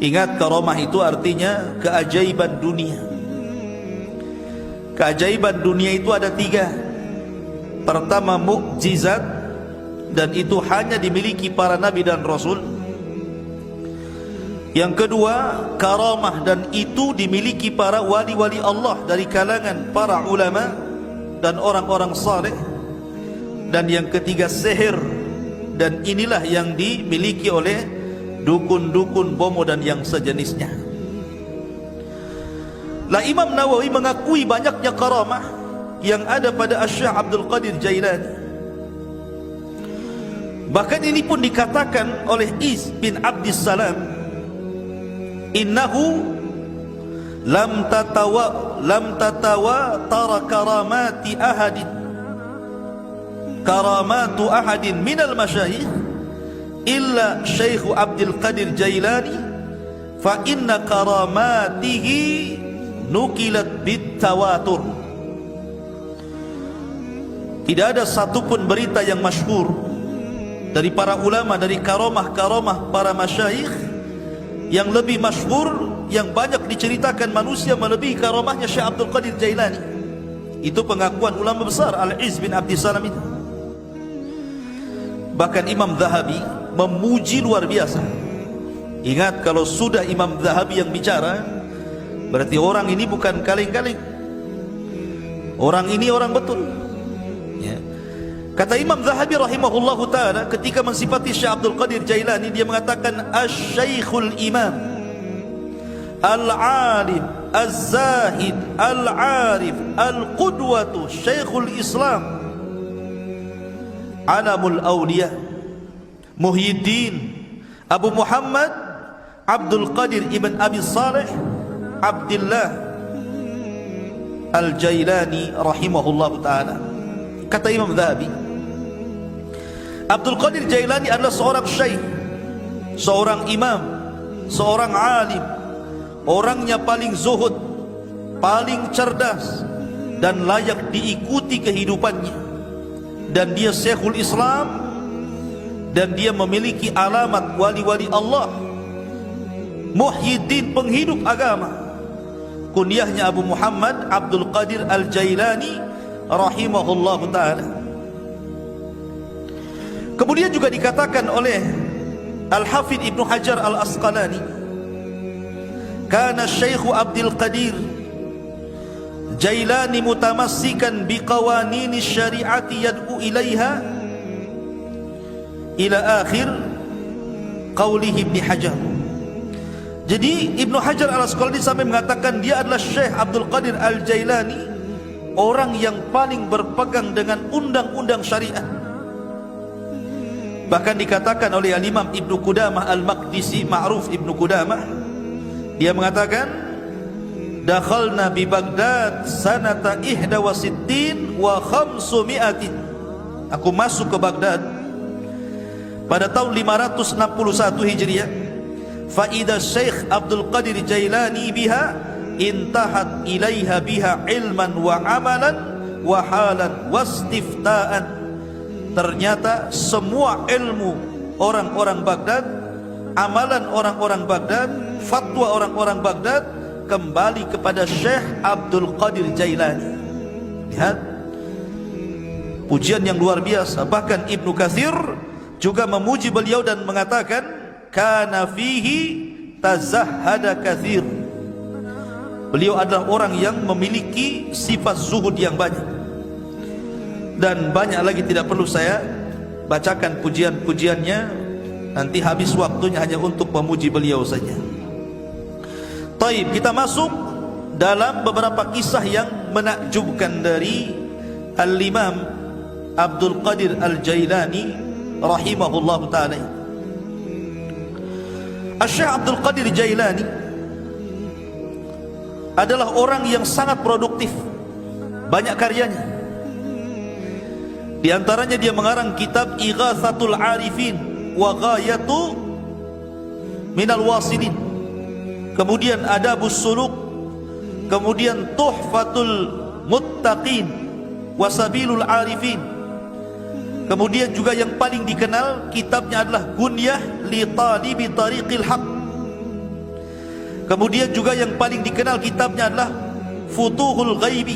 Ingat, karamah itu artinya keajaiban dunia. Keajaiban dunia itu ada 3. Pertama, mukjizat, dan itu hanya dimiliki para nabi dan rasul. Yang kedua, karamah, dan itu dimiliki para wali-wali Allah dari kalangan para ulama dan orang-orang saleh. Dan yang ketiga, sihir, dan inilah yang dimiliki oleh dukun-dukun, bomo dan yang sejenisnya. Lah, Imam Nawawi mengakui banyaknya karamah yang ada pada Asy-Syaikh Abdul Qadir Jailani. Bahkan ini pun dikatakan oleh Is bin Abdissalam, innahu lam tatawa tara karamatu ahadin minal masyayikh illa Syekh Abdul Qadir Jailani, fa inna karamatihi nukilat bitawatur. Tidak ada satupun berita yang masyhur dari para ulama dari karamah-karamah para masyayikh yang lebih masyhur, yang banyak diceritakan manusia melebihi karamahnya Syekh Abdul Qadir Jailani. Itu pengakuan ulama besar Al-Izz bin Abdissalam itu. Bahkan Imam Zahabi memuji luar biasa. Ingat, kalau sudah Imam Zahabi yang bicara, berarti orang ini bukan kaleng-kaleng. Orang ini orang betul, ya. Kata Imam Zahabi rahimahullahu ta'ala ketika mensifati Syekh Abdul Qadir Jailani, dia mengatakan Asy-Syaikhul Imam Al-Alim Az-Zahid Al-Arif Al-Qudwatu Syekhul Islam Alamul Awliya Muhyiddin Abu Muhammad Abdul Qadir Ibn Abi Saleh Abdullah Al-Jailani rahimahullahu ta'ala. Kata Imam Zahabi, Abdul Qadir Jailani adalah seorang syekh, seorang imam, seorang alim, orangnya paling zuhud, paling cerdas, dan layak diikuti kehidupannya. Dan dia Syekhul Islam, dan dia memiliki alamat wali-wali Allah, Muhyiddin, penghidup agama. Kunyahnya Abu Muhammad Abdul Qadir Al-Jailani rahimahullahu ta'ala. Kemudian juga dikatakan oleh Al-Hafidh Ibnu Hajar Al-Asqalani, kana Syekh Abdul Qadir Jailani mutamassikan biqawanini syari'ati yad'u ilaiha ila akhir qawlihi Ibnu Hajar. Jadi Ibnu Hajar Al-Asqalani sampai mengatakan dia adalah Syekh Abdul Qadir Al-Jailani, orang yang paling berpegang dengan undang-undang syariat. Bahkan dikatakan oleh Al-Imam Ibnu Qudamah Al-Maqdisi, Ma'ruf Ibnu Qudamah, dia mengatakan dakhalna bi Baghdad sanata 61 wa 500. Aku masuk ke Baghdad pada tahun 561 Hijriah. Fa idza Syekh Abdul Qadir Jailani biha intahat ilaiha biha ilman wa amalan wa halan wastifta'an. Ternyata semua ilmu orang-orang Baghdad, amalan orang-orang Baghdad, fatwa orang-orang Baghdad kembali kepada Syekh Abdul Qadir Jailani. Lihat pujian yang luar biasa. Bahkan Ibnu Katsir juga memuji beliau dan mengatakan kana fihi tazahhada katsir. Beliau adalah orang yang memiliki sifat zuhud yang banyak. Dan banyak lagi tidak perlu saya bacakan pujian-pujiannya, nanti habis waktunya hanya untuk memuji beliau saja. Taib, kita masuk dalam beberapa kisah yang menakjubkan dari Al-Imam Abdul Qadir Al-Jailani rahimahullahu ta'ala. Asy-Syaikh Abdul Qadir Jailani adalah orang yang sangat produktif, banyak karyanya. Di antaranya dia mengarang kitab Ighatsatul Arifin wa Ghayatu Minal Wasilin, kemudian Adabus Suluk, kemudian Tuhfatul Muttaqin wa Sabilul Arifin. Kemudian juga yang paling dikenal kitabnya adalah Gunyah li Talibi Tariqil Haq. Kemudian juga yang paling dikenal kitabnya adalah Futuhul Ghaibi.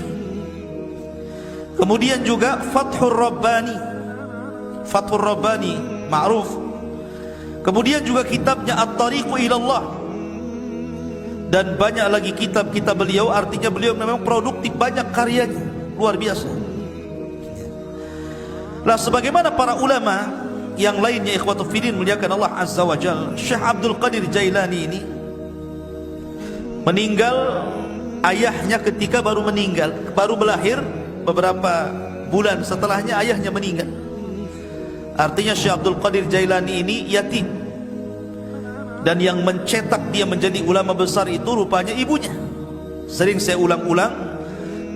Kemudian juga Fathur Rabbani, Fathur Rabbani ma'ruf. Kemudian juga kitabnya At-Tariqu Ilallah. Dan banyak lagi kitab-kitab beliau. Artinya beliau memang produktif, banyak karyanya, luar biasa. Lah sebagaimana para ulama yang lainnya, ikhwatu fillah muliakan Allah Azza wa Jalla, Syekh Abdul Qadir Jailani ini meninggal, ayahnya ketika baru meninggal, baru melahir, beberapa bulan setelahnya ayahnya meninggal. Artinya Syekh Abdul Qadir Jailani ini yatim, dan yang mencetak dia menjadi ulama besar itu rupanya ibunya. Sering saya ulang-ulang,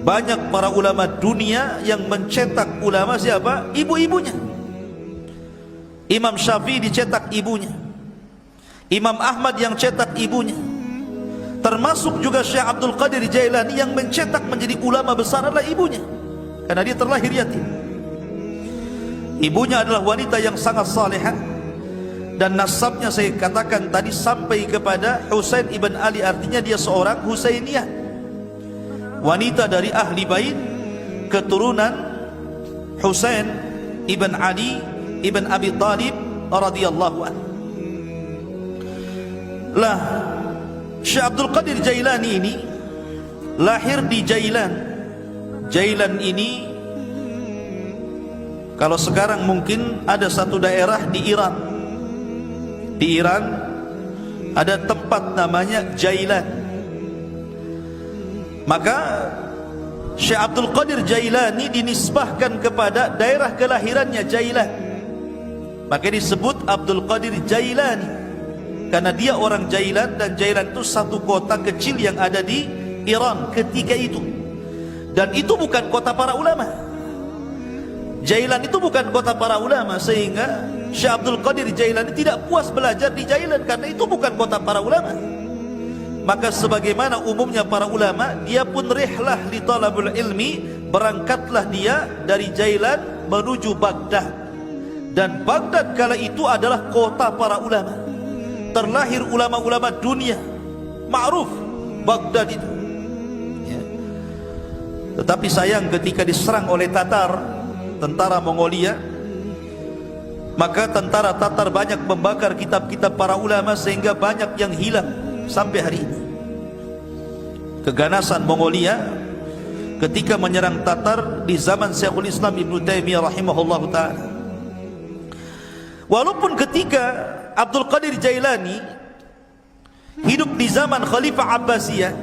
banyak para ulama dunia yang mencetak ulama siapa? Ibu-ibunya. Imam Syafi'i dicetak ibunya, Imam Ahmad yang cetak ibunya. Termasuk juga Syekh Abdul Qadir Jailani yang mencetak menjadi ulama besar adalah ibunya, karena dia terlahir yatim. Ibunya adalah wanita yang sangat salihah, dan nasabnya saya katakan tadi sampai kepada Husain ibn Ali. Artinya dia seorang Husainiyah, wanita dari ahli bait, keturunan Husain ibn Ali ibn Abi Talib radhiyallahu anhu. Lah Syekh Abdul Qadir Jailani ini lahir di Jailan. Jailan ini kalau sekarang mungkin ada satu daerah di Iran. Di Iran ada tempat namanya Jailan. Maka Syekh Abdul Qadir Jailani dinisbahkan kepada daerah kelahirannya Jailan. Maka disebut Abdul Qadir Jailani, karena dia orang Jailan, dan Jailan itu satu kota kecil yang ada di Iran ketika itu. Dan itu bukan kota para ulama. Jailan itu bukan kota para ulama, sehingga Syekh Abdul Qadir Jailani tidak puas belajar di Jailan, karena itu bukan kota para ulama. Maka sebagaimana umumnya para ulama, dia pun rihlah li talabul ilmi, berangkatlah dia dari Jailan menuju Baghdad. Dan Baghdad kala itu adalah kota para ulama. Terlahir ulama-ulama dunia, ma'ruf Baghdad itu ya. Tetapi sayang ketika diserang oleh Tatar, tentara Mongolia, maka tentara Tatar banyak membakar kitab-kitab para ulama, sehingga banyak yang hilang sampai hari ini. Keganasan Mongolia ketika menyerang Tatar di zaman Syekhul Islam Ibnu Taimiyah rahimahullah ta'ala. Walaupun ketika Abdul Qadir Jailani hidup di zaman Khalifah Abbasiyah,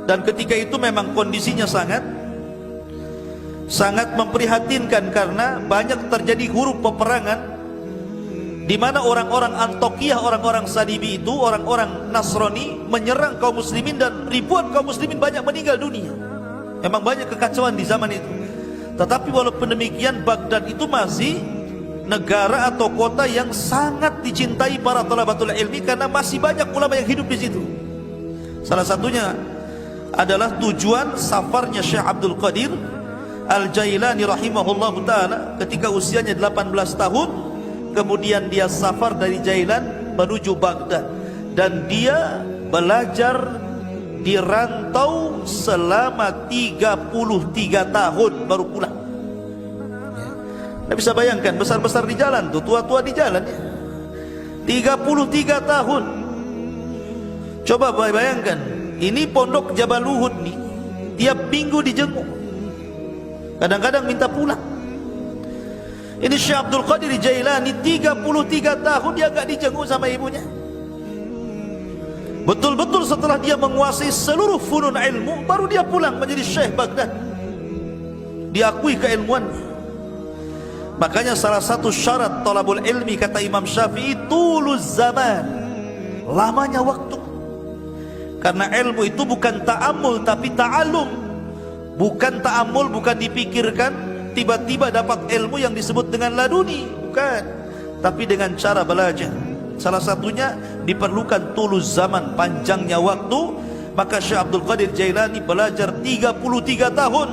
dan ketika itu memang kondisinya sangat memprihatinkan, karena banyak terjadi huru peperangan, di mana orang-orang Antokiyah, orang-orang Salibi itu, orang-orang Nasrani menyerang kaum muslimin, dan ribuan kaum muslimin banyak meninggal dunia. Memang banyak kekacauan di zaman itu. Tetapi walaupun demikian, Baghdad itu masih negara atau kota yang sangat dicintai para thalabatul ilmi, karena masih banyak ulama yang hidup di situ. Salah satunya adalah tujuan safarnya Syekh Abdul Qadir Al-Jailani rahimahullahu ta'ala ketika usianya 18 tahun. Kemudian dia safar dari Jailan menuju Baghdad, dan dia belajar di rantau selama 33 tahun baru pulang. Anda bisa bayangkan, besar-besar di jalan tuh, tua-tua di jalan ya. 33 tahun. Coba bayangkan, ini pondok Jabal Uhud nih, tiap minggu dijenguk, kadang-kadang minta pulang. Ini Syekh Abdul Qadir Jailani 33 tahun dia gak dijenguk sama ibunya. Betul-betul setelah dia menguasai seluruh funun ilmu, baru dia pulang menjadi Syekh Baghdad, diakui keilmuannya. Makanya salah satu syarat talabul ilmi, kata Imam Syafi'i, tuluz zaman, lamanya waktu. Karena ilmu itu bukan ta'amul tapi ta'alum. Bukan ta'amul, bukan dipikirkan tiba-tiba dapat ilmu yang disebut dengan laduni, bukan, tapi dengan cara belajar. Salah satunya diperlukan tuluz zaman, panjangnya waktu. Maka Syekh Abdul Qadir Jailani belajar 33 tahun,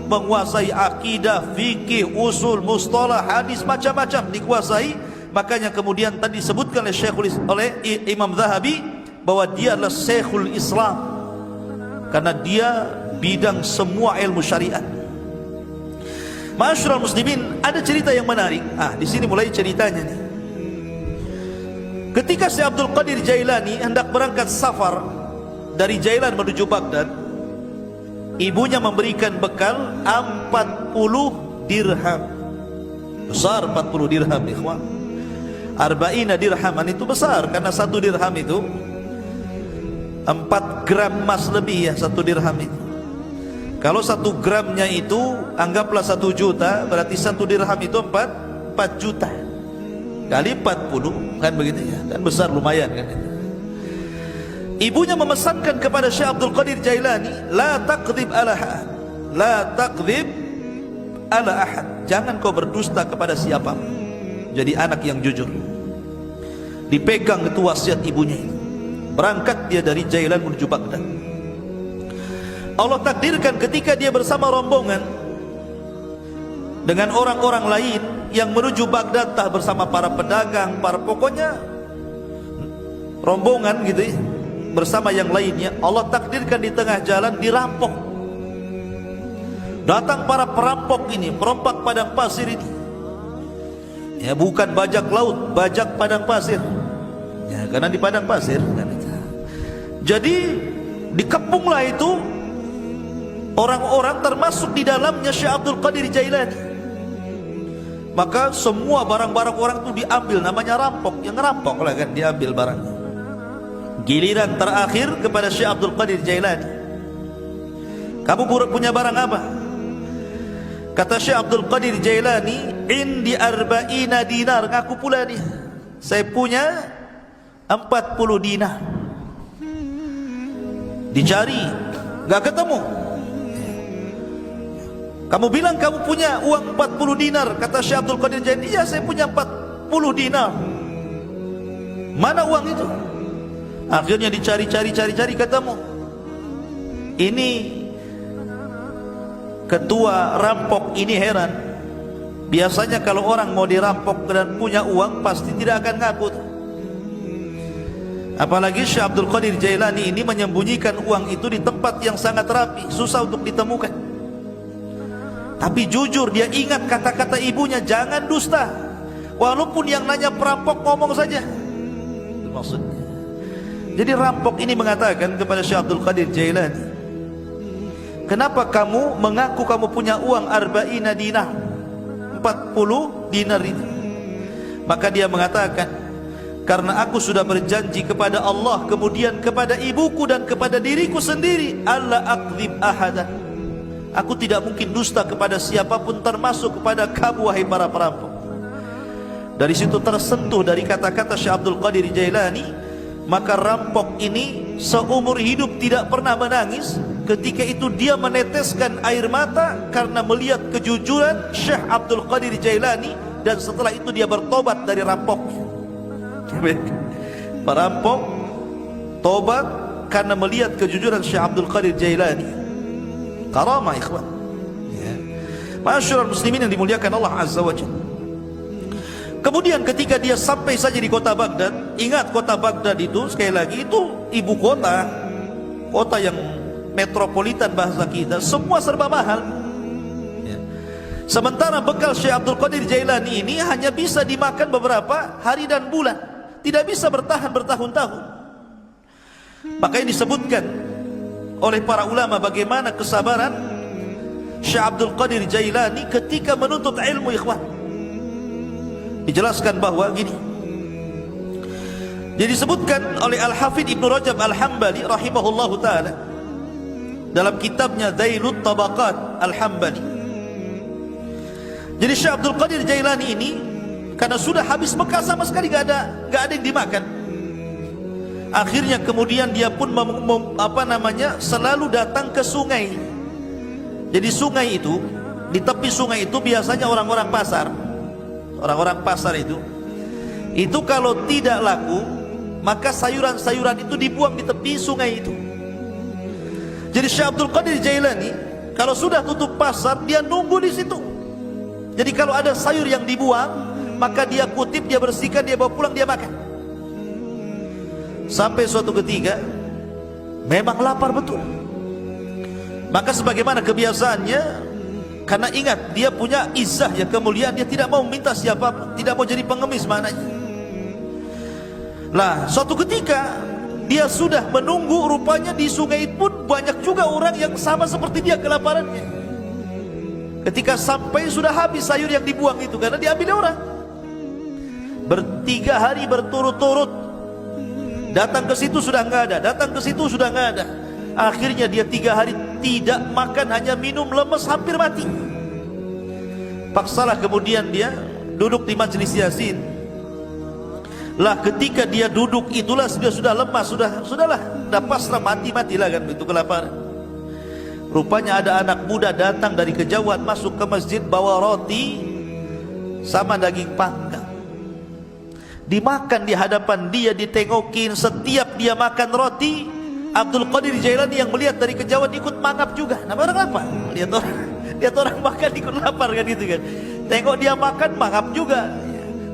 menguasai akidah, fikih, usul, mustalah, hadis, macam-macam dikuasai. Makanya kemudian tadi disebutkan oleh Imam Zahabi, bahwa dia adalah Syekhul Islam, karena dia bidang semua ilmu syariat. Ma'asyiral muslimin, ada cerita yang menarik. Di sini mulai ceritanya nih. Ketika Syekh Abdul Qadir Jailani hendak berangkat safar dari Jailan menuju Baghdad, ibunya memberikan bekal 40 dirham. Besar 40 dirham, ikhwan. Arba'ina dirhaman itu besar, karena satu dirham itu 4 gram emas lebih, ya, satu dirham itu. Kalau 1 gramnya itu anggaplah 1 juta, berarti satu dirham itu 4 juta kali 40, kan begitu ya, kan besar, lumayan kan. Ibunya memesankan kepada Syekh Abdul Qadir Jailani, la taqdzib ala ahad, la taqdzib ala ahad, jangan kau berdusta kepada siapa. Jadi anak yang jujur. Dipegang itu wasiat ibunya. Berangkat dia dari Jailan menuju Baghdad. Allah takdirkan ketika dia bersama rombongan dengan orang-orang lain yang menuju Baghdad, bersama para pedagang, pokoknya rombongan gitu ya, bersama yang lainnya, Allah takdirkan di tengah jalan dirampok. Datang para perampok ini, perompak padang pasir ini. Ya, bukan bajak laut, bajak padang pasir. Ya, karena di padang pasir kan. Jadi dikepunglah itu orang-orang, termasuk di dalamnya Syekh Abdul Qadir Jailani. Maka semua barang-barang orang itu diambil, namanya rampok. Yang ngerampok lah kan, diambil barangnya. Giliran terakhir kepada Syekh Abdul Qadir Jailani. Kamu punya barang apa? Kata Syekh Abdul Qadir Jailani, indi arba'ina dinar. Ngaku pula nih, saya punya 40 dinar. Dicari, gak ketemu. Kamu bilang kamu punya uang 40 dinar. Kata Syekh Abdul Qadir Jailani, iya saya punya 40 dinar. Mana uang itu? Akhirnya dicari-cari ketemu. Ini ketua rampok ini heran. Biasanya kalau orang mau dirampok dan punya uang, pasti tidak akan ngaku. Apalagi Syekh Abdul Qadir Jailani ini menyembunyikan uang itu di tempat yang sangat rapi, susah untuk ditemukan. Tapi jujur, dia ingat kata-kata ibunya, jangan dusta. Walaupun yang nanya perampok, ngomong saja. Itu maksudnya. Jadi rampok ini mengatakan kepada Syekh Abdul Qadir Jailani, kenapa kamu mengaku kamu punya uang arba'ina dinar, 40 dinar itu? Maka dia mengatakan, karena aku sudah berjanji kepada Allah, kemudian kepada ibuku dan kepada diriku sendiri, alla akdzib ahadan, aku tidak mungkin dusta kepada siapapun, termasuk kepada kamu wahai para perampok. Dari situ tersentuh dari kata-kata Syekh Abdul Qadir Jailani. Maka rampok ini seumur hidup tidak pernah menangis. Ketika itu dia meneteskan air mata karena melihat kejujuran Syekh Abdul Qadir Jailani, dan setelah itu dia bertobat dari rampoknya. Perampok tobat karena melihat kejujuran Syekh Abdul Qadir Jailani. Karamah, ikhwan. Ma'asyiral muslimin yang dimuliakan Allah Azza wa Jalla. Kemudian ketika dia sampai saja di kota Baghdad, ingat kota Baghdad itu sekali lagi itu ibu kota, kota yang metropolitan bahasa kita, semua serba mahal. Sementara bekal Syekh Abdul Qadir Jailani ini hanya bisa dimakan beberapa hari dan bulan, tidak bisa bertahan bertahun-tahun. Makanya disebutkan oleh para ulama bagaimana kesabaran Syekh Abdul Qadir Jailani ketika menuntut ilmu, ikhwan. Dijelaskan bahwa gini, jadi disebutkan oleh Al-Hafidh Ibnu Rajab Al-Hambali rahimahullahu ta'ala dalam kitabnya Dzailut Tabaqat Al-Hambali. Jadi Syekh Abdul Qadir Jailani ini karena sudah habis bekal sama sekali, gak ada yang dimakan. Akhirnya kemudian dia pun selalu datang ke sungai. Jadi sungai itu, di tepi sungai itu biasanya orang-orang pasar. Orang-orang pasar itu kalau tidak laku, maka sayuran-sayuran itu dibuang di tepi sungai itu. Jadi Syekh Abdul Qadir Jailani kalau sudah tutup pasar, dia nunggu di situ. Jadi kalau ada sayur yang dibuang, maka dia kutip, dia bersihkan, dia bawa pulang, dia makan. Sampai suatu ketika memang lapar betul. Maka sebagaimana kebiasaannya, karena ingat dia punya izzah ya, kemuliaan, dia tidak mau minta siapa, tidak mau jadi pengemis maknanya. Lah suatu ketika dia sudah menunggu, rupanya di sungai pun banyak juga orang yang sama seperti dia kelaparannya. Ketika sampai sudah habis sayur yang dibuang itu karena diambil orang. 3 hari berturut-turut datang ke situ sudah nggak ada, datang ke situ sudah nggak ada. Akhirnya dia 3 hari tidak makan, hanya minum, lemes, hampir mati. Paksalah kemudian dia duduk di majelis Yasin. Lah ketika dia duduk itulah dia sudah lemas, sudahlah, dah pasrah, matilah kan itu kelaparan. Rupanya ada anak muda datang dari kejauhan masuk ke masjid bawa roti sama daging panggang. Dimakan di hadapan dia, ditengokin. Setiap dia makan roti, Abdul Qadir Jailani yang melihat dari kejauhan ikut mangap juga. Nah, orang lapar, lihat orang makan ikut lapar kan itu kan. Tengok dia makan mangap juga,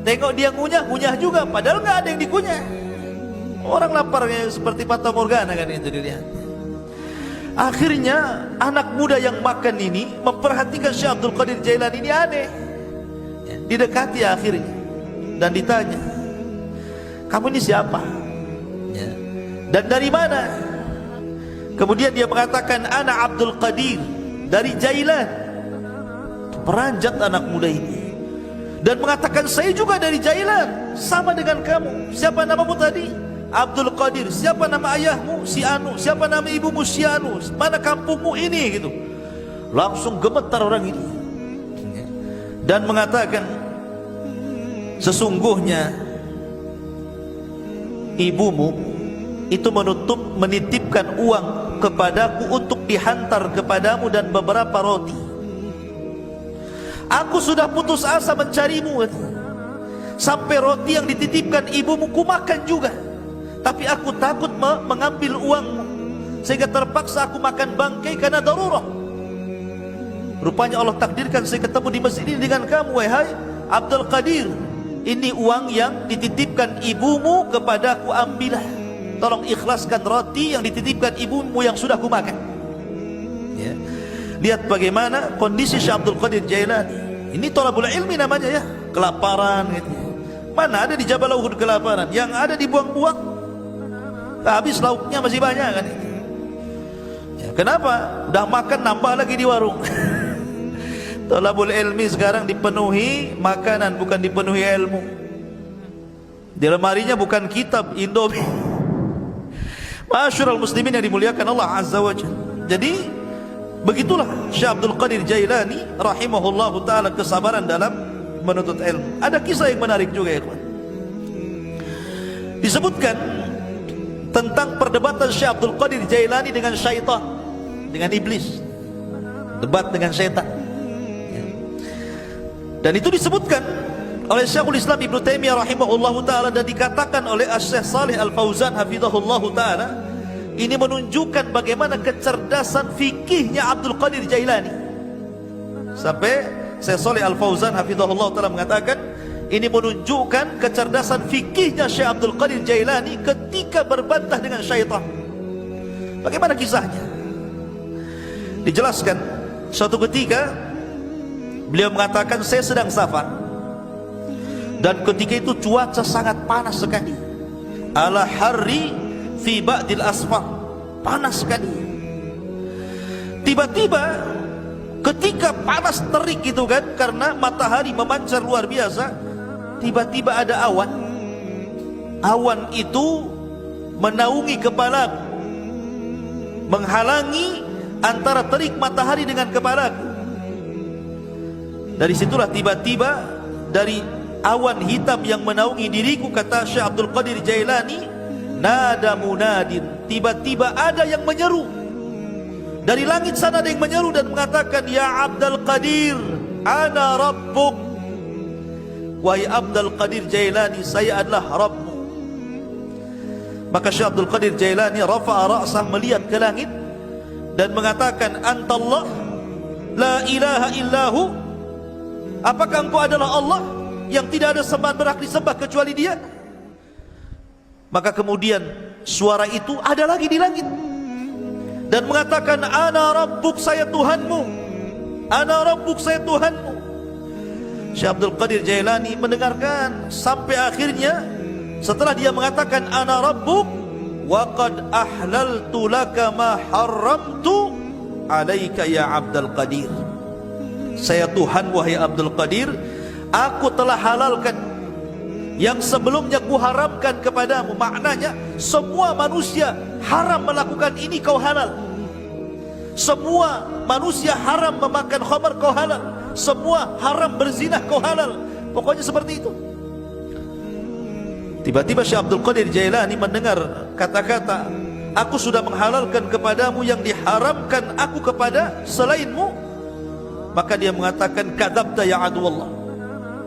tengok dia ngunyah juga, padahal nggak ada yang dikunyah. Orang laparnya seperti Fata Morgana kan itu dilihat. Akhirnya anak muda yang makan ini memperhatikan Syekh Abdul Qadir Jailani ini aneh. Didekati akhirnya dan ditanya, kamu ini siapa? Ya. Dan dari mana? Kemudian dia mengatakan, ana Abdul Qadir dari Jailan. Peranjat anak muda ini dan mengatakan, saya juga dari Jailan, sama dengan kamu. Siapa namamu tadi? Abdul Qadir. Siapa nama ayahmu? Si Anu. Siapa nama ibumu? Si Anu. Mana kampungmu ini? Gitu. Langsung gemetar orang ini dan mengatakan, sesungguhnya ibumu itu menitipkan uang kepadaku untuk dihantar kepadamu dan beberapa roti. Aku sudah putus asa mencarimu, sampai roti yang dititipkan ibumu ku makan juga, tapi aku takut mengambil uangmu, sehingga terpaksa aku makan bangkai karena darurah. Rupanya Allah takdirkan saya ketemu di masjid ini dengan kamu, wahai Abdul Qadir. Ini uang yang dititipkan ibumu kepadaku, ambillah. Tolong ikhlaskan roti yang dititipkan ibumu yang sudah kumakan. Ya. Lihat bagaimana kondisi Syekh Abdul Qadir Jailani. Ini thalabul ilmi namanya ya, kelaparan gitu. Mana ada di Jabal Uhud kelaparan, yang ada dibuang-buang. Habis lauknya masih banyak kan. Ya, kenapa? Udah makan nambah lagi di warung. Thalabul ilmi sekarang dipenuhi makanan, bukan dipenuhi ilmu. Di lemarinya bukan kitab, Indomie. Ma'asyiral muslimin yang dimuliakan Allah Azza wa Jalla. Jadi begitulah Syekh Abdul Qadir Jailani rahimahullahu taala, kesabaran dalam menuntut ilmu. Ada kisah yang menarik juga ya, kawan. Disebutkan tentang perdebatan Syekh Abdul Qadir Jailani dengan syaitan, dengan iblis. Debat dengan syaitan. Dan itu disebutkan oleh Syekhul Islam Ibnu Taimiyah rahimahullahu taala dan dikatakan oleh Syekh Shalih Al-Fauzan hafizahullahu taala, ini menunjukkan bagaimana kecerdasan fikihnya Abdul Qadir Jailani. Sampai Syekh Shalih Al-Fauzan hafizahullahu taala mengatakan, ini menunjukkan kecerdasan fikihnya Syekh Abdul Qadir Jailani ketika berbantah dengan syaitan. Bagaimana kisahnya? Dijelaskan suatu ketika beliau mengatakan, saya sedang safar dan ketika itu cuaca sangat panas sekali. Ala harri fi ba'dil asfar, panas sekali. Tiba-tiba ketika panas terik itu kan, karena matahari memancar luar biasa, tiba-tiba ada awan. Awan itu menaungi kepalaku, menghalangi antara terik matahari dengan kepalaku. Dari situlah tiba-tiba dari awan hitam yang menaungi diriku, kata Syekh Abdul Qadir Jailani, nada munadin, tiba-tiba ada yang menyeru dari langit sana, ada yang menyeru dan mengatakan, ya Abdul Qadir, ana rabbuk. Wahai Abdul Qadir Jailani, saya adalah Rabbmu. Maka Syekh Abdul Qadir Jailani rafa'a ra'sah, melihat ke langit dan mengatakan, antallah la ilaha illahu. Apakah engkau adalah Allah yang tidak ada sembahan berhak disembah kecuali Dia? Maka kemudian suara itu ada lagi di langit dan mengatakan, ana rabbuk, saya Tuhanmu, ana rabbuk, saya Tuhanmu. Syekh Abdul Qadir Jailani mendengarkan sampai akhirnya, setelah dia mengatakan ana rabbuk wa qad ahlaltu laka ma haramtu alaika ya Abdul Qadir, saya Tuhan wahai Abdul Qadir, aku telah halalkan yang sebelumnya kuharamkan kepadamu. Maknanya semua manusia haram melakukan ini, kau halal. Semua manusia haram memakan khamar, kau halal. Semua haram berzina, kau halal. Pokoknya seperti itu. Tiba-tiba Syekh Abdul Qadir Jailani mendengar kata-kata, aku sudah menghalalkan kepadamu yang diharamkan aku kepada selainmu. Maka dia mengatakan, kadzabta ya aduwallah,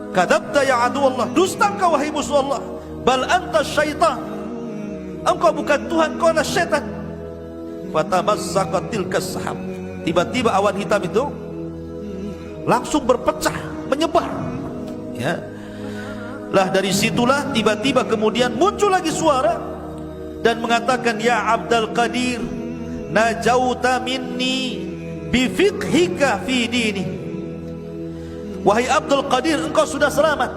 kadzabta ya aduwallah, dusta engkau wahai musuh Allah. Bal anta syaitan, engkau bukan Tuhan, kau adalah syaitan. Fatamazzaqat tilkas sahab, tiba-tiba awan hitam itu langsung berpecah, menyebar, ya. Lah dari situlah tiba-tiba kemudian muncul lagi suara dan mengatakan, ya Abdul Qadir, najauta minni bifiqhika fi dini, wahai Abdul Qadir, engkau sudah selamat,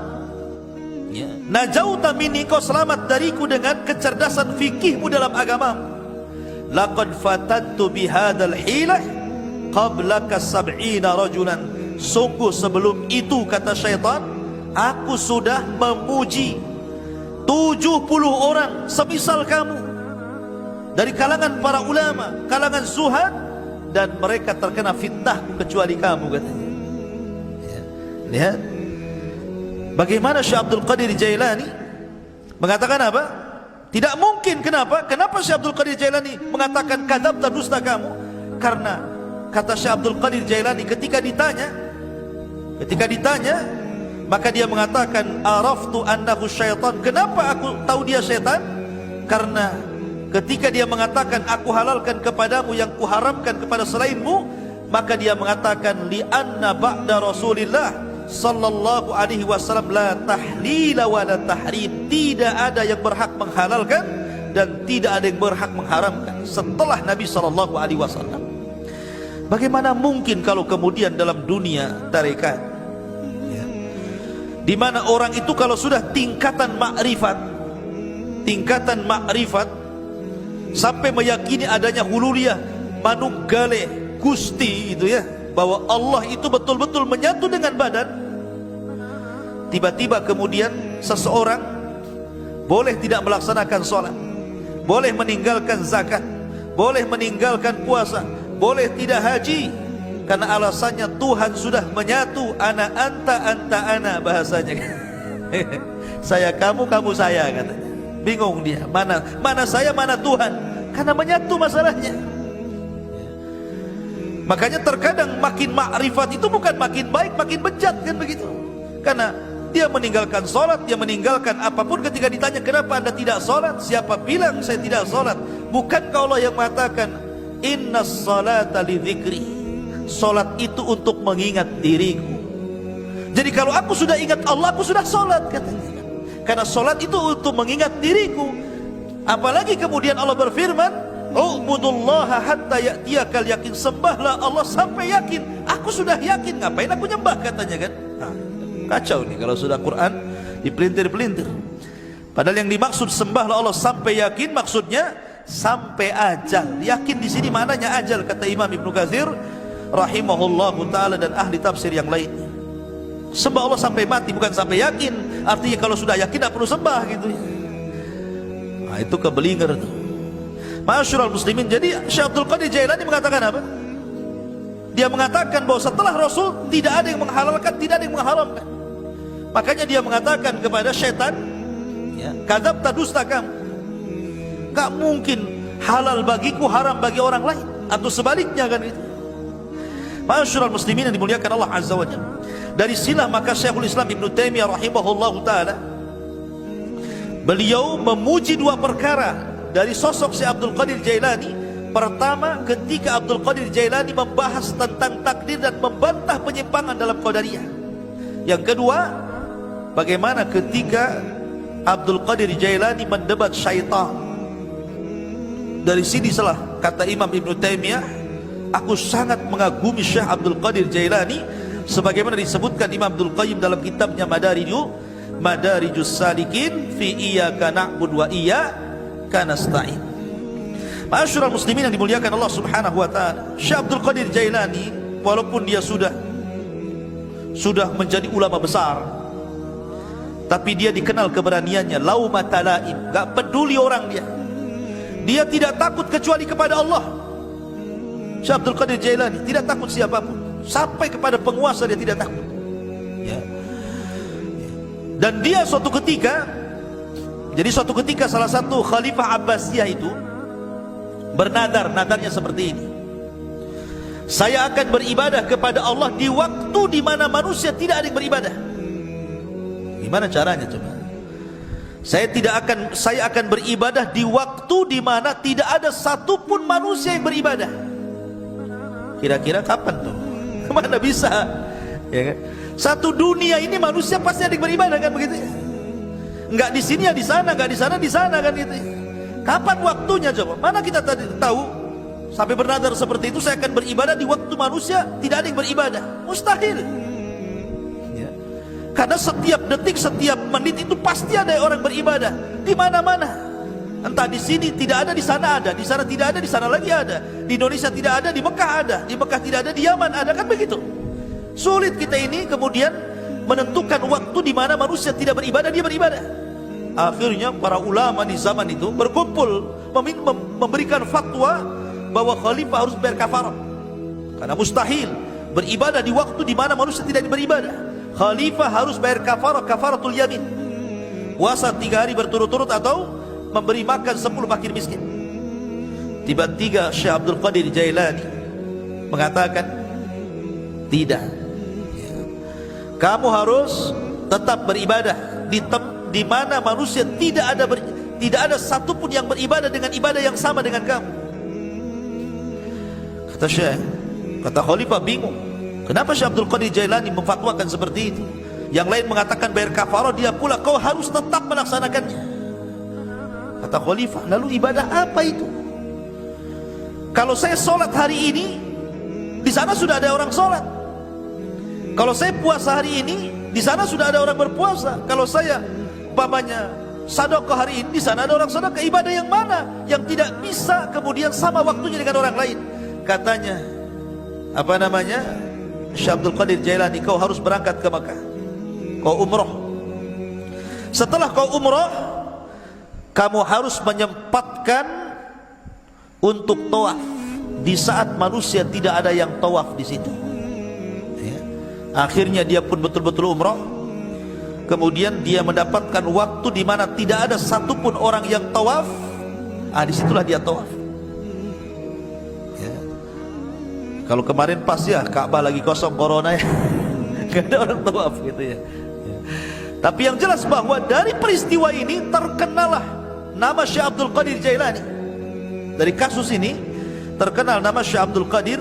ya. Najauta minni, engkau selamat dariku dengan kecerdasan fikihmu dalam agamamu. Laqad fatantu bihadzal hilah qablaka 70 rajulan, sungguh sebelum itu, kata syaitan, aku sudah memuji 70 orang semisal kamu dari kalangan para ulama, kalangan zuhad, dan mereka terkena fitnahku kecuali kamu, katanya. Ya. Lihat bagaimana Syekh Abdul Qadir Jailani mengatakan apa? Tidak mungkin. Kenapa? Kenapa Syekh Abdul Qadir Jailani mengatakan kadzabta, dusta kamu? Karena kata Syekh Abdul Qadir Jailani, ketika ditanya, maka dia mengatakan, araftu annahu syaitan. Kenapa aku tahu dia syaitan? Karena ketika dia mengatakan aku halalkan kepadamu yang kuharamkan kepada selainmu, maka dia mengatakan, li anna ba'da Rasulillah sallallahu alaihi wasallam la tahlila wa la tahrim, tidak ada yang berhak menghalalkan dan tidak ada yang berhak mengharamkan setelah Nabi sallallahu alaihi wasallam. Bagaimana mungkin kalau kemudian dalam dunia tarekat, ya, di mana orang itu kalau sudah tingkatan makrifat sampai meyakini adanya hululiyah, manuggale, gusti, itu ya, bahwa Allah itu betul-betul menyatu dengan badan, tiba-tiba kemudian seseorang boleh tidak melaksanakan sholat, boleh meninggalkan zakat, boleh meninggalkan puasa, boleh tidak haji, karena alasannya Tuhan sudah menyatu, ana anta anta ana, bahasanya. Saya kamu, kamu saya, katanya. Bingung dia, mana saya, mana Tuhan, karena menyatu masalahnya. Makanya terkadang makin makrifat itu bukan makin baik, makin bejat, kan begitu. Karena dia meninggalkan sholat, dia meninggalkan apapun. Ketika ditanya, kenapa anda tidak sholat? Siapa bilang saya tidak sholat? Bukankah Allah yang mengatakan, innas sholata li dzikri, sholat itu untuk mengingat diriku. Jadi kalau aku sudah ingat Allah, aku sudah sholat, katanya. Karena sholat itu untuk mengingat diriku. Apalagi kemudian Allah berfirman, u'budullaha hatta ya'tiyakal yakin, sembahlah Allah sampai yakin. Aku sudah yakin, ngapain aku nyembah, katanya, kan. Nah, kacau nih kalau sudah Quran dipelintir-pelintir. Padahal yang dimaksud sembahlah Allah sampai yakin, maksudnya sampai ajal. Yakin di sini maknanya ajal, kata Imam Ibnu Katsir rahimahullahu taala dan ahli tafsir yang lainnya. Sembah Allah sampai mati, bukan sampai yakin. Artinya kalau sudah yakin tidak perlu sembah, gitu. Nah, itu kebelinger tuh. Ma'asyiral muslimin, jadi Syekh Abdul Qadir Jailani mengatakan apa? Dia mengatakan bahwa setelah Rasul tidak ada yang menghalalkan, tidak ada yang mengharamkan. Makanya dia mengatakan kepada syaitan, ya, kadzabta, dusta kamu. Gak mungkin halal bagiku, haram bagi orang lain, atau sebaliknya, kan gitu. Ma'asyiral muslimin yang dimuliakan Allah Azza wa Jalla. Dari sinilah maka Syekhul Islam Ibnu Taimiyah rahimahullahu taala, beliau memuji dua perkara dari sosok Syekh Abdul Qadir Jailani. Pertama, ketika Abdul Qadir Jailani membahas tentang takdir dan membantah penyimpangan dalam Qadariyah. Yang kedua, bagaimana ketika Abdul Qadir Jailani mendebat syaitan. Dari sini salah kata Imam Ibn Taimiyah, aku sangat mengagumi Syekh Abdul Qadir Jailani, sebagaimana disebutkan Imam Abdul Qayyim dalam kitabnya Madarijus Salikin fi iyyaka na'budu wa iyyaka nasta'in. Ma'asyiral muslimin yang dimuliakan Allah Subhanahu wa taala, Syekh Abdul Qadir Jailani walaupun dia sudah menjadi ulama besar, tapi dia dikenal keberaniannya, laumata laim, enggak peduli orang dia. Dia tidak takut kecuali kepada Allah. Syekh Abdul Qadir Jailani tidak takut siapapun, sampai kepada penguasa dia tidak takut. Ya. Dan dia suatu ketika salah satu Khalifah Abbasiyah itu bernadar, nadarnya seperti ini: saya akan beribadah kepada Allah di waktu di mana manusia tidak ada yang beribadah. Gimana caranya coba? Saya akan beribadah di waktu di mana tidak ada satupun manusia yang beribadah. Kira-kira kapan tuh? Mana bisa? Ya kan? Satu dunia ini manusia pasti ada yang beribadah, kan begitu ya? Enggak di sini ya di sana, enggak di sana di sana, kan gitu ya? Kapan waktunya coba? Mana kita tadi tahu sampai bernadar seperti itu, saya akan beribadah di waktu manusia tidak ada yang beribadah? Mustahil. Ya. Karena setiap detik, setiap menit itu pasti ada orang beribadah di mana-mana. Entah di sini tidak ada, di sana ada, di sana tidak ada, di sana lagi ada. Di Indonesia tidak ada, di Mekah ada, di Mekah tidak ada, di Yaman ada, kan begitu. Sulit kita ini kemudian menentukan waktu di mana manusia tidak beribadah, dia beribadah. Akhirnya para ulama di zaman itu berkumpul memberikan fatwa bahwa khalifah harus bayar kafarah, karena mustahil beribadah di waktu di mana manusia tidak beribadah. Khalifah harus bayar kafarah, kafaratul yamin, puasa 3 hari berturut-turut atau memberi makan 10 fakir miskin. Tiba-tiba Syekh Abdul Qadir Jailani mengatakan, tidak, kamu harus tetap beribadah di mana manusia tidak ada satupun yang beribadah dengan ibadah yang sama dengan kamu. Kata Syekh, kata Khalifah bingung, kenapa Syekh Abdul Qadir Jailani memfatwakan seperti itu? Yang lain mengatakan bayar kafarah, dia pula kau harus tetap melaksanakannya. Kata Khalifah, lalu ibadah apa itu? Kalau saya sholat hari ini, di sana sudah ada orang sholat. Kalau saya puasa hari ini, di sana sudah ada orang berpuasa. Kalau saya umpamanya sedekah hari ini, di sana ada orang sedekah. Ibadah yang mana yang tidak bisa kemudian sama waktunya dengan orang lain? Katanya, Syekh Abdul Qadir Jailani, kau harus berangkat ke Makkah, kau umrah. Setelah kau umrah, kamu harus menyempatkan untuk tawaf di saat manusia tidak ada yang tawaf di situ. Ya. Akhirnya dia pun betul-betul umrah. Kemudian dia mendapatkan waktu di mana tidak ada satupun orang yang tawaf. Disitulah dia tawaf. Ya. Kalau kemarin pas ya Ka'bah lagi kosong corona ya, nggak ada orang tawaf gitu ya. Ya. Tapi yang jelas bahwa dari peristiwa ini terkenalah nama Syekh Abdul Qadir Jailani. Dari kasus ini terkenal nama Syekh Abdul Qadir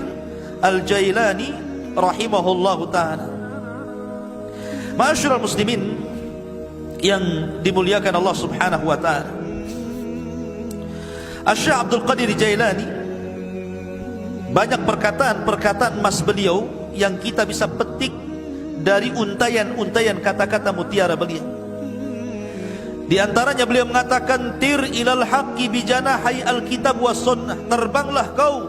Al-Jailani rahimahullahu ta'ala. Ma'asyiral muslimin yang dimuliakan Allah Subhanahu wa ta'ala, Syekh Abdul Qadir Jailani banyak perkataan-perkataan emas beliau yang kita bisa petik dari untayan-untayan kata-kata mutiara beliau. Di antaranya beliau mengatakan, tir ilal haqqi bijanahai alkitab was sunnah, terbanglah kau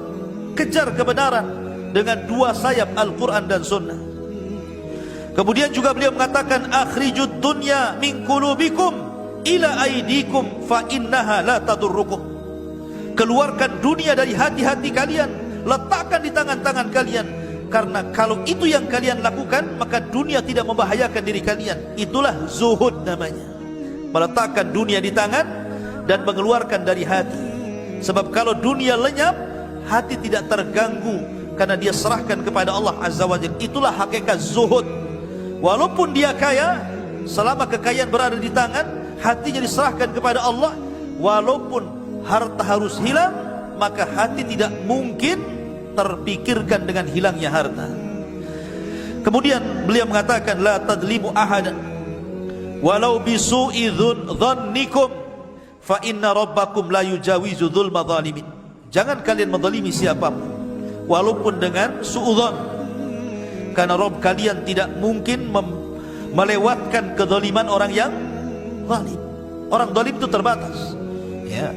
kejar kebenaran dengan 2 sayap Al-Quran dan sunnah. Kemudian juga beliau mengatakan, akhrijud dunya min qulubikum ila aidikum fa innaha la tadurrukum. Keluarkan dunia dari hati-hati kalian, letakkan di tangan-tangan kalian, karena kalau itu yang kalian lakukan, maka dunia tidak membahayakan diri kalian. Itulah zuhud namanya, meletakkan dunia di tangan dan mengeluarkan dari hati. Sebab kalau dunia lenyap, hati tidak terganggu karena dia serahkan kepada Allah Azza wa Jalla. Itulah hakikat zuhud. Walaupun dia kaya, selama kekayaan berada di tangan, hatinya diserahkan kepada Allah. Walaupun harta harus hilang, maka hati tidak mungkin terpikirkan dengan hilangnya harta. Kemudian beliau mengatakan, la tadlimu ahadan walau bisu'i dhannikum fa inna rabbakum la yujawizu dzulma zalimin. Jangan kalian menzalimi siapapun walaupun dengan suudzon, karena Rabb kalian tidak mungkin melewatkan kezaliman orang yang zalim. Orang zalim itu terbatas, ya.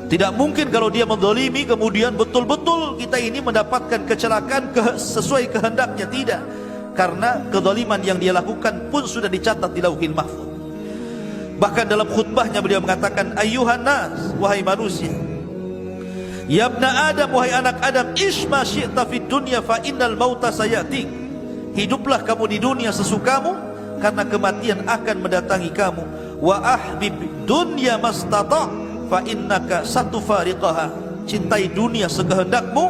Tidak mungkin kalau dia menzalimi kemudian betul-betul kita ini mendapatkan kecelakaan sesuai kehendaknya, tidak. Karena kezaliman yang dia lakukan pun sudah dicatat di Lauhil Mahfuz. Bahkan dalam khutbahnya beliau mengatakan, ayyuhan nas, wahai manusia, ya ibna Adam, wahai anak Adam, ish ma syi'ta fid dunya fa innal mauta sayatik. Hiduplah kamu di dunia sesukamu, karena kematian akan mendatangi kamu. Wa ahbib dunya mastata' fa innaka satufariqaha. Cintai dunia sekehendakmu,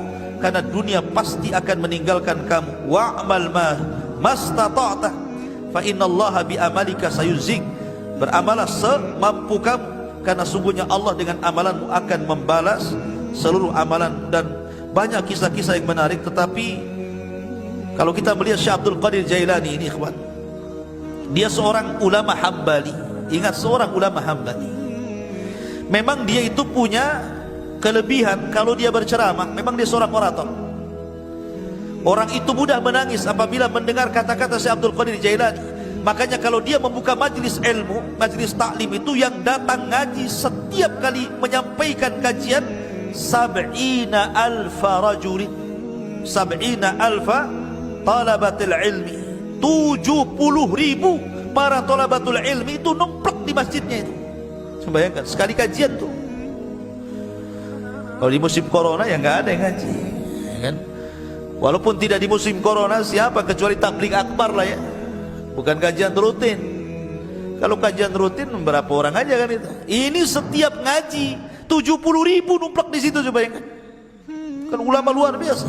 karena dunia pasti akan meninggalkan kamu. Wa'mal ma mastata'ta fa innallaha bi amalika sayuzik. Beramalah semampu kamu, karena sungguhnya Allah dengan amalanmu akan membalas seluruh amalan. Dan banyak kisah-kisah yang menarik. Tetapi kalau kita melihat Syekh Abdul Qadir Jailani ini, ikhwan, dia seorang ulama Hambali. Ingat, seorang ulama Hambali. Memang dia itu punya kelebihan, kalau dia berceramah, memang dia seorang orator. Orang itu mudah menangis apabila mendengar kata-kata Syekh Abdul Qadir Jailani. Makanya kalau dia membuka majlis ilmu, majlis taklim itu, yang datang ngaji setiap kali menyampaikan kajian 70.000 rajulin, 70.000 talabatul ilmi, 70.000 para talabatul ilmi itu numplek di masjidnya itu. Bayangkan sekali kajian tuh. Kalau di musim corona ya nggak ada yang ngaji, ya kan? Walaupun tidak di musim corona, siapa kecuali tabligh akbar lah ya. Bukan kajian rutin. Kalau kajian rutin berapa orang aja kan itu. Ini setiap ngaji 70.000 numplak di situ, coba bayangkan. Kan ulama luar biasa.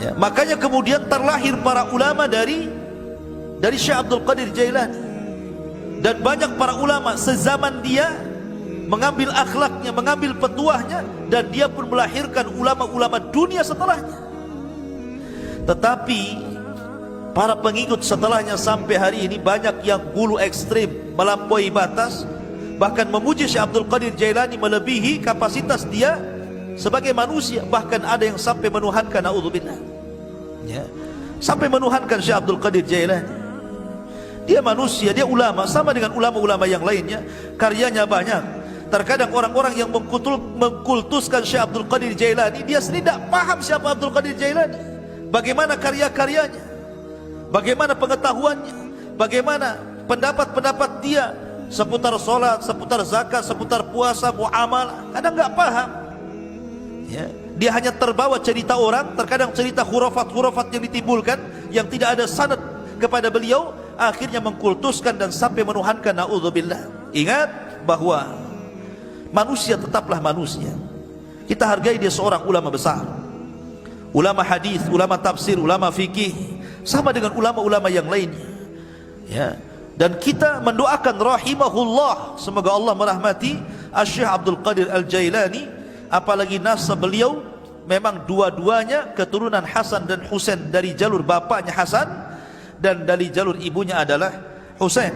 Ya, makanya kemudian terlahir para ulama dari Syekh Abdul Qadir Jailani. Dan banyak para ulama sezaman dia mengambil akhlaknya, mengambil petuahnya, dan dia pun melahirkan ulama-ulama dunia setelahnya. Tetapi para pengikut setelahnya sampai hari ini banyak yang gulu ekstrim, melampaui batas, bahkan memuji Syekh Abdul Qadir Jailani melebihi kapasitas dia sebagai manusia. Bahkan ada yang sampai menuhankan, naudzubillah, ya, sampai menuhankan Syekh Abdul Qadir Jailani. Dia manusia, dia ulama, sama dengan ulama-ulama yang lainnya, karyanya banyak. Terkadang orang-orang yang mengkultuskan Syekh Abdul Qadir Jailani, dia sendiri tidak paham siapa Abdul Qadir Jailani, bagaimana karya-karyanya, bagaimana pengetahuannya, bagaimana pendapat-pendapat dia seputar sholat, seputar zakat, seputar puasa, muamalah. Kadang nggak paham, ya. Dia hanya terbawa cerita orang, terkadang cerita khurafat-khurafat yang ditimbulkan, yang tidak ada sanad kepada beliau, akhirnya mengkultuskan dan sampai menuhankan, naudzubillah. Ingat bahwa manusia tetaplah manusia. Kita hargai dia seorang ulama besar, ulama hadis, ulama tafsir, ulama fikih, sama dengan ulama-ulama yang lainnya, ya. Dan kita mendoakan rahimahullah, semoga Allah merahmati Syekh Abdul Qadir Al-Jailani. Apalagi nasab beliau memang dua-duanya keturunan Hasan dan Husain, dari jalur bapaknya Hasan dan dari jalur ibunya adalah Husain.